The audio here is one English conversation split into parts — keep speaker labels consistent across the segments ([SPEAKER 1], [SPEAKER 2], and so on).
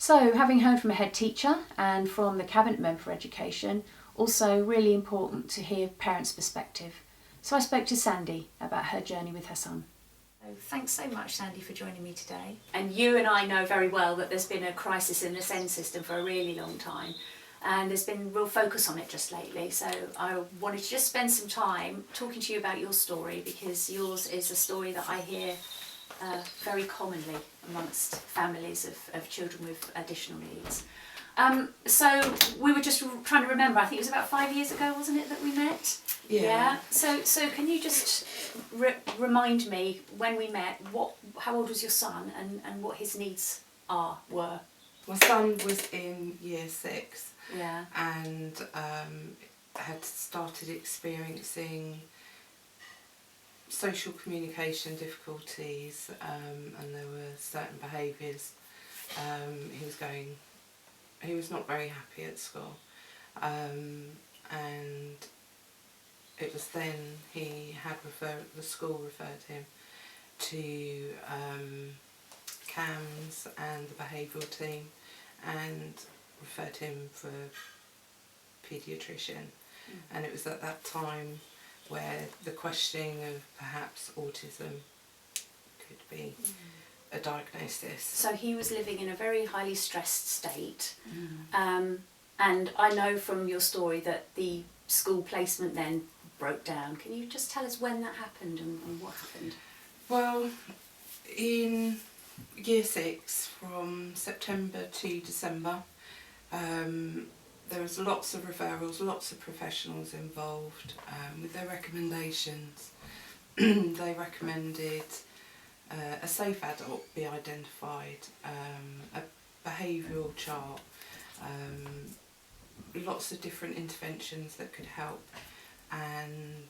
[SPEAKER 1] So, having heard from a head teacher and from the Cabinet Member for Education, also really important to hear parents' perspective. So I spoke to Sandy about her journey with her son. Thanks so much, Sandy, for joining me today. And you and I know very well that there's been a crisis in the SEND system for a really long time, and there's been real focus on it just lately. So I wanted to just spend some time talking to you about your story, because yours is a story that I hear very commonly amongst families of children with additional needs. So we were just trying to remember, I think it was about 5 years ago, wasn't it, that we met?
[SPEAKER 2] Yeah.
[SPEAKER 1] So can you just remind me, when we met, how old was your son and what his needs were?
[SPEAKER 2] My son was in year 6.
[SPEAKER 1] Yeah.
[SPEAKER 2] And had started experiencing social communication difficulties, and there were certain behaviours. He was not very happy at school, and it was then the school referred him to CAMS and the behavioural team, and referred him for a paediatrician. And it was at that time where the questioning of perhaps autism could be a diagnosis.
[SPEAKER 1] So he was living in a very highly stressed state, and I know from your story that the school placement then broke down. Can you just tell us when that happened and what happened?
[SPEAKER 2] Well, in year 6, from September to December, there was lots of referrals, lots of professionals involved with their recommendations. They recommended a safe adult be identified, a behavioural chart, lots of different interventions that could help. And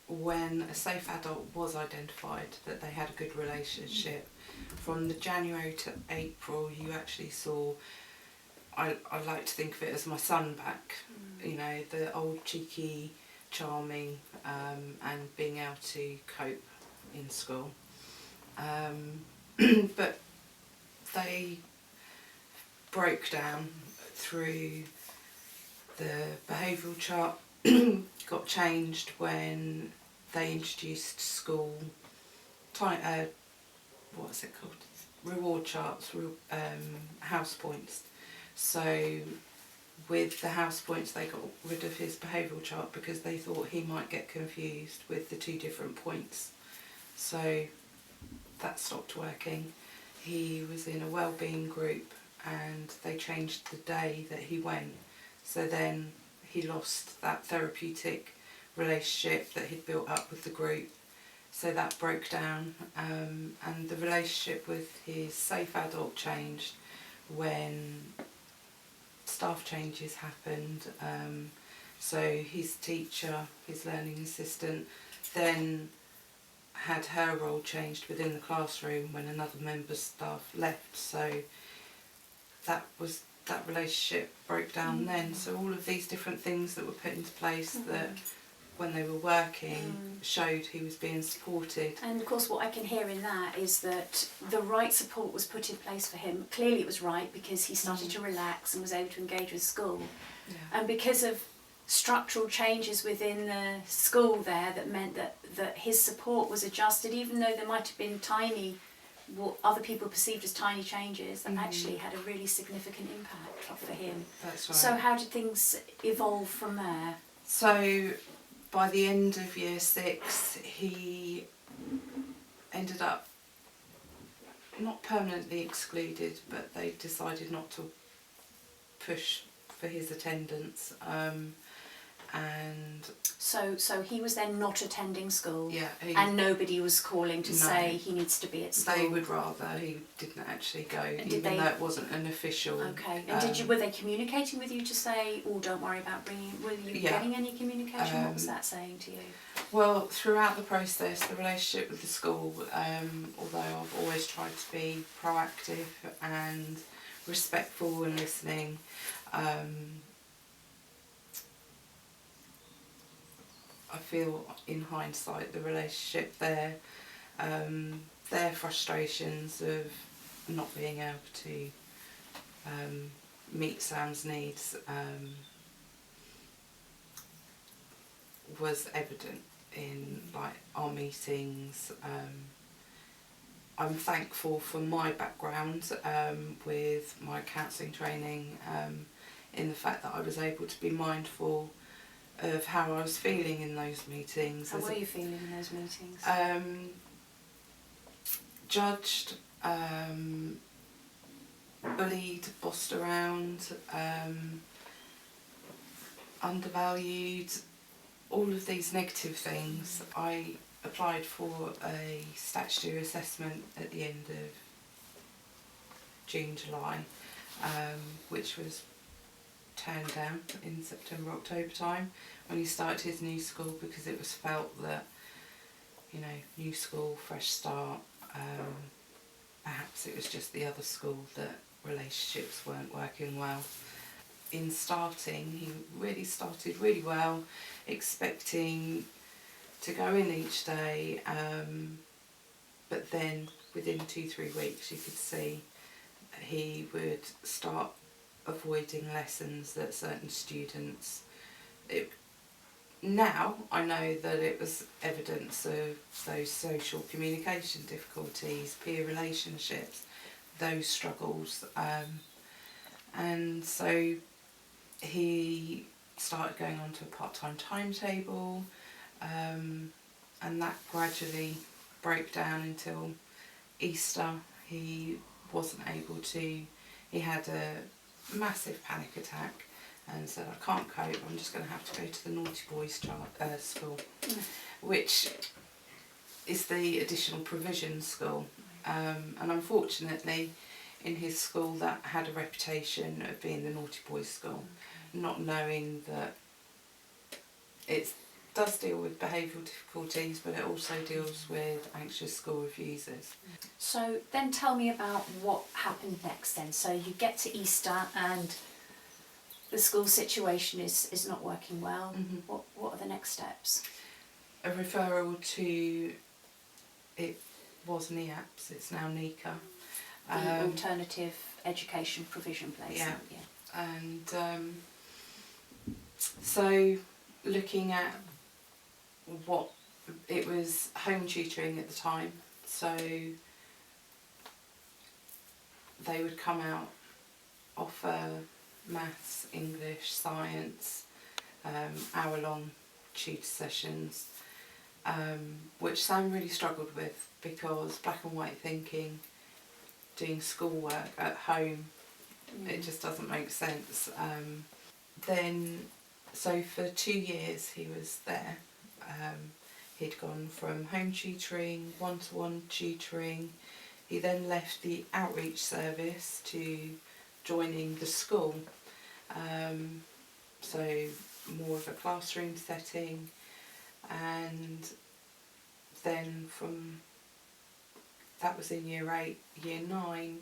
[SPEAKER 2] when a safe adult was identified, that they had a good relationship, from the January to April you actually saw, I like to think of it as my son back, you know, the old cheeky, charming, and being able to cope in school. But they broke down through the behavioural chart, got changed when they introduced school, what's it called? Reward charts, house points. So with the house points they got rid of his behavioural chart because they thought he might get confused with the 2 different points. So that stopped working. He was in a wellbeing group and they changed the day that he went. So then he lost that therapeutic relationship that he'd built up with the group. So that broke down, and the relationship with his safe adult changed when staff changes happened. So his teacher, his learning assistant, then had her role changed within the classroom when another member of staff left. So that relationship broke down then. So all of these different things that were put into place that when they were working showed he was being supported.
[SPEAKER 1] And of course what I can hear in that is that the right support was put in place for him. Clearly it was right because he started to relax and was able to engage with school.
[SPEAKER 2] Yeah.
[SPEAKER 1] And because of structural changes within the school there, that meant that his support was adjusted, even though there might have been what other people perceived as tiny changes, that actually had a really significant impact for him.
[SPEAKER 2] That's right.
[SPEAKER 1] So how did things evolve from there?
[SPEAKER 2] So by the end of year 6, he ended up not permanently excluded, but they decided not to push for his attendance. And
[SPEAKER 1] so he was then not attending school,
[SPEAKER 2] yeah,
[SPEAKER 1] and nobody was calling to say he needs to be at school.
[SPEAKER 2] They would rather he didn't actually go, even though it wasn't an official.
[SPEAKER 1] Okay. And were they communicating with you to say, "Oh, don't worry about bringing"? Were you getting any communication? What was that saying to you?
[SPEAKER 2] Well, throughout the process, the relationship with the school, although I've always tried to be proactive and respectful and listening, I feel in hindsight the relationship there, their frustrations of not being able to meet Sam's needs was evident in like our meetings. I'm thankful for my background with my counselling training, in the fact that I was able to be mindful of how I was feeling in those meetings.
[SPEAKER 1] How were you feeling in those meetings?
[SPEAKER 2] Judged, bullied, bossed around, undervalued, all of these negative things. I applied for a statutory assessment at the end of June, July, which was turned down in September, October time when he started his new school, because it was felt that, you know, new school, fresh start, perhaps it was just the other school that relationships weren't working well. In starting, he really started really well, expecting to go in each day, but then within 2-3 weeks you could see he would start avoiding lessons that certain students. Now I know that it was evidence of those social communication difficulties, peer relationships, those struggles, and so he started going on to a part-time timetable, and that gradually broke down until Easter. He wasn't able to, he had a massive panic attack and said, I can't cope, I'm just going to have to go to the naughty boys school, which is the additional provision school, and unfortunately in his school that had a reputation of being the naughty boys school, not knowing that it does deal with behavioural difficulties, but it also deals with anxious school refusers.
[SPEAKER 1] So then tell me about what happened next then. So you get to Easter and the school situation is not working well.
[SPEAKER 2] Mm-hmm.
[SPEAKER 1] What are the next steps?
[SPEAKER 2] A referral to, it was NEAPS, it's now NECA.
[SPEAKER 1] The Alternative Education Provision Place.
[SPEAKER 2] Yeah. And so looking at what, it was home tutoring at the time, so they would come out, offer maths, English, science, hour-long tutor sessions, which Sam really struggled with because black and white thinking, doing schoolwork at home, it just doesn't make sense. Then, so for 2 years he was there. He'd gone from home tutoring, one-to-one tutoring. He then left the outreach service to joining the school. So more of a classroom setting, and then from, that was in year 8, year 9,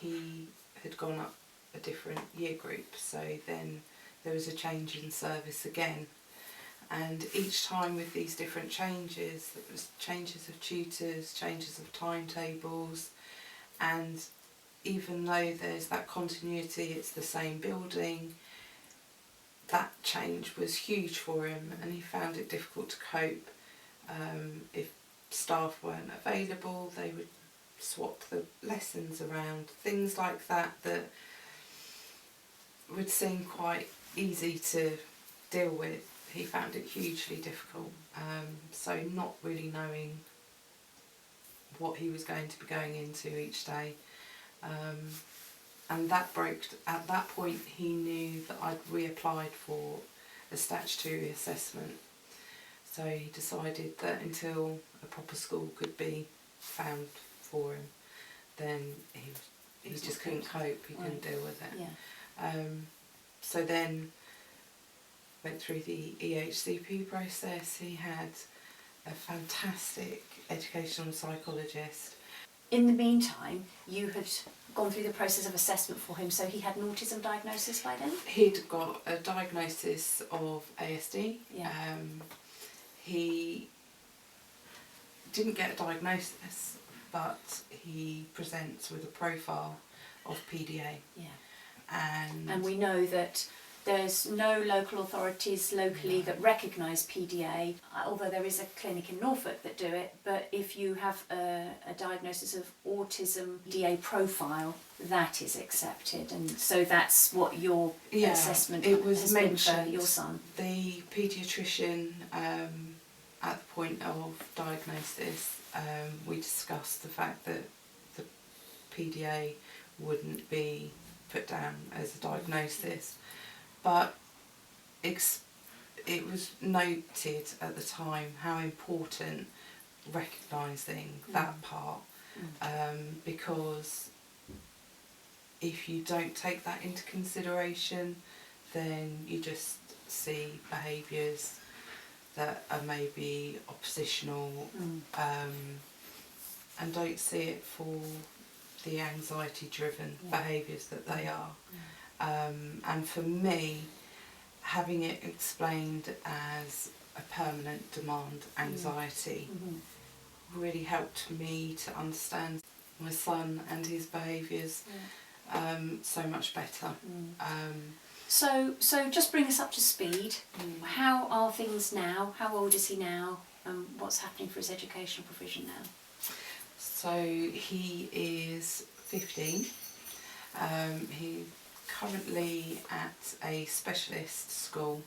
[SPEAKER 2] he had gone up a different year group, so then there was a change in service again. And each time with these different changes, there was changes of tutors, changes of timetables, and even though there's that continuity, it's the same building, that change was huge for him, and he found it difficult to cope. If staff weren't available, they would swap the lessons around, things like that that would seem quite easy to deal with. He found it hugely difficult, so not really knowing what he was going to be going into each day, and that broke. At that point he knew that I'd reapplied for a statutory assessment, so he decided that until a proper school could be found for him, then he just couldn't cope, he couldn't deal with it.
[SPEAKER 1] Yeah.
[SPEAKER 2] So then went through the EHCP process. He had a fantastic educational psychologist.
[SPEAKER 1] In the meantime, you had gone through the process of assessment for him, so he had an autism diagnosis by then?
[SPEAKER 2] He'd got a diagnosis of ASD.
[SPEAKER 1] Yeah.
[SPEAKER 2] He didn't get a diagnosis, but he presents with a profile of PDA.
[SPEAKER 1] Yeah. And we know that there's no local authorities locally that recognise PDA, although there is a clinic in Norfolk that do it. But if you have a diagnosis of autism PDA profile, that is accepted. And so that's what your assessment has been for your son.
[SPEAKER 2] The paediatrician, at the point of diagnosis, we discussed the fact that the PDA wouldn't be put down as a diagnosis. But it was noted at the time how important recognising that part, because if you don't take that into consideration, then you just see behaviours that are maybe oppositional, and don't see it for the anxiety-driven behaviours that they are. And for me, having it explained as a permanent demand anxiety really helped me to understand my son and his behaviours so much better.
[SPEAKER 1] So just bring us up to speed. How are things now? How old is he now? And what's happening for his educational provision now?
[SPEAKER 2] So he is 15. He currently at a specialist school,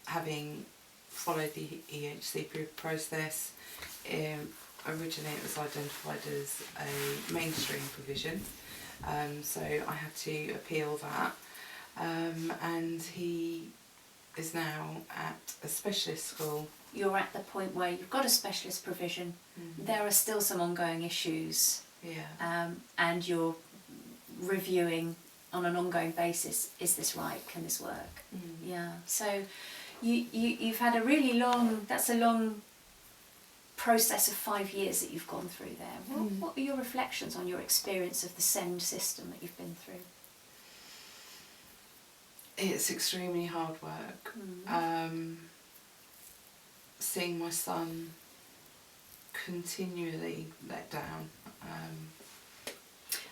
[SPEAKER 2] having followed the EHCP process. Originally it was identified as a mainstream provision, so I had to appeal that, and he is now at a specialist school.
[SPEAKER 1] You're at the point where you've got a specialist provision, there are still some ongoing issues, and you're reviewing on an ongoing basis, is this right, can this work? So you've had a really long, that's a long process of 5 years that you've gone through there. What are your reflections on your experience of the SEND system that you've been through?
[SPEAKER 2] It's extremely hard work. Seeing my son continually let down.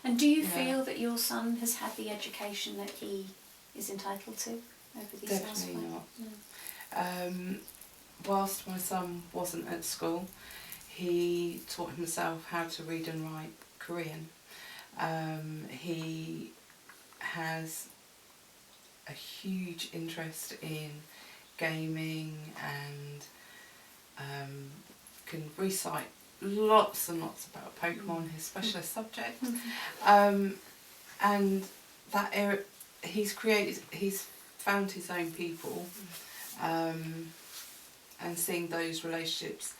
[SPEAKER 1] And do you feel that your son has had the education that he is entitled to over these last 5 years?
[SPEAKER 2] Definitely not. Whilst my son wasn't at school, he taught himself how to read and write Korean. He has a huge interest in gaming and can recite lots and lots about Pokemon, his specialist subject. And that area, he's found his own people, and seeing those relationships,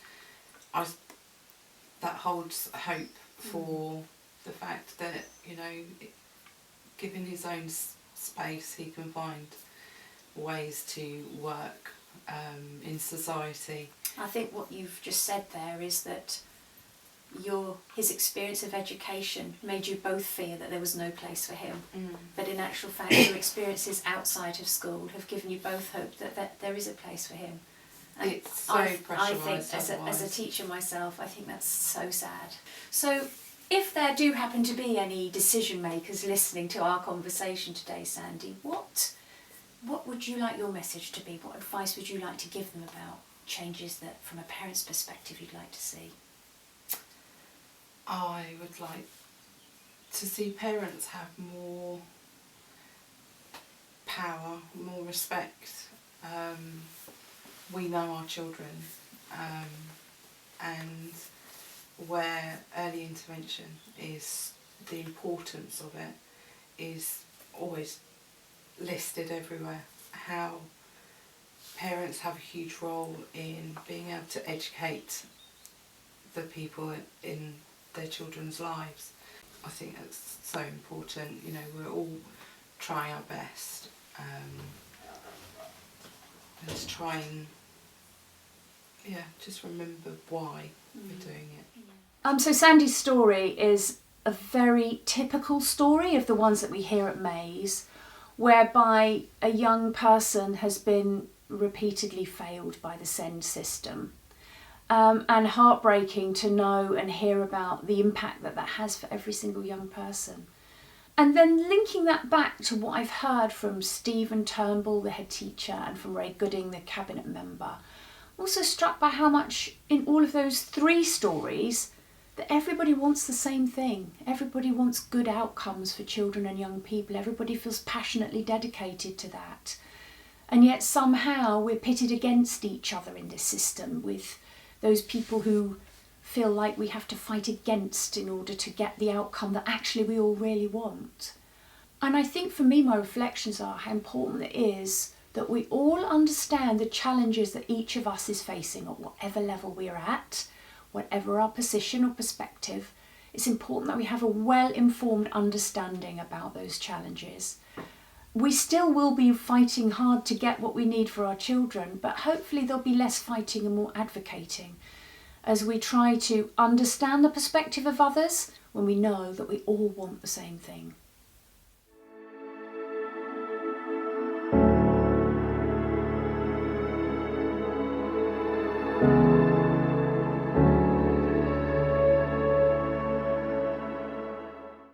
[SPEAKER 2] that holds hope for the fact that, you know, given his own space, he can find ways to work in society.
[SPEAKER 1] I think what you've just said there is that his experience of education made you both fear that there was no place for him, but in actual fact your experiences outside of school have given you both hope that there is a place for him. And
[SPEAKER 2] it's so pressurised.
[SPEAKER 1] I think as a teacher myself, I think that's so sad. So if there do happen to be any decision makers listening to our conversation today, Sandy, what would you like your message to be? What advice would you like to give them about changes that from a parent's perspective you'd like to see?
[SPEAKER 2] I would like to see parents have more power, more respect. We know our children, and where early intervention is, the importance of it is always listed everywhere. How parents have a huge role in being able to educate the people in their children's lives. I think that's so important. You know, we're all trying our best. Let's try and just remember why we're doing it.
[SPEAKER 1] So Sandy's story is a very typical story of the ones that we hear at Maze, whereby a young person has been repeatedly failed by the SEND system. And heartbreaking to know and hear about the impact that has for every single young person. And then linking that back to what I've heard from Stephen Turnbull, the head teacher, and from Ray Gooding, the cabinet member, I'm also struck by how much in all of those 3 stories that everybody wants the same thing. Everybody wants good outcomes for children and young people. Everybody feels passionately dedicated to that. And yet somehow we're pitted against each other in this system, with those people who feel like we have to fight against in order to get the outcome that actually we all really want. And I think for me, my reflections are how important it is that we all understand the challenges that each of us is facing at whatever level we're at, whatever our position or perspective. It's important that we have a well-informed understanding about those challenges. We still will be fighting hard to get what we need for our children, but hopefully there'll be less fighting and more advocating as we try to understand the perspective of others when we know that we all want the same thing.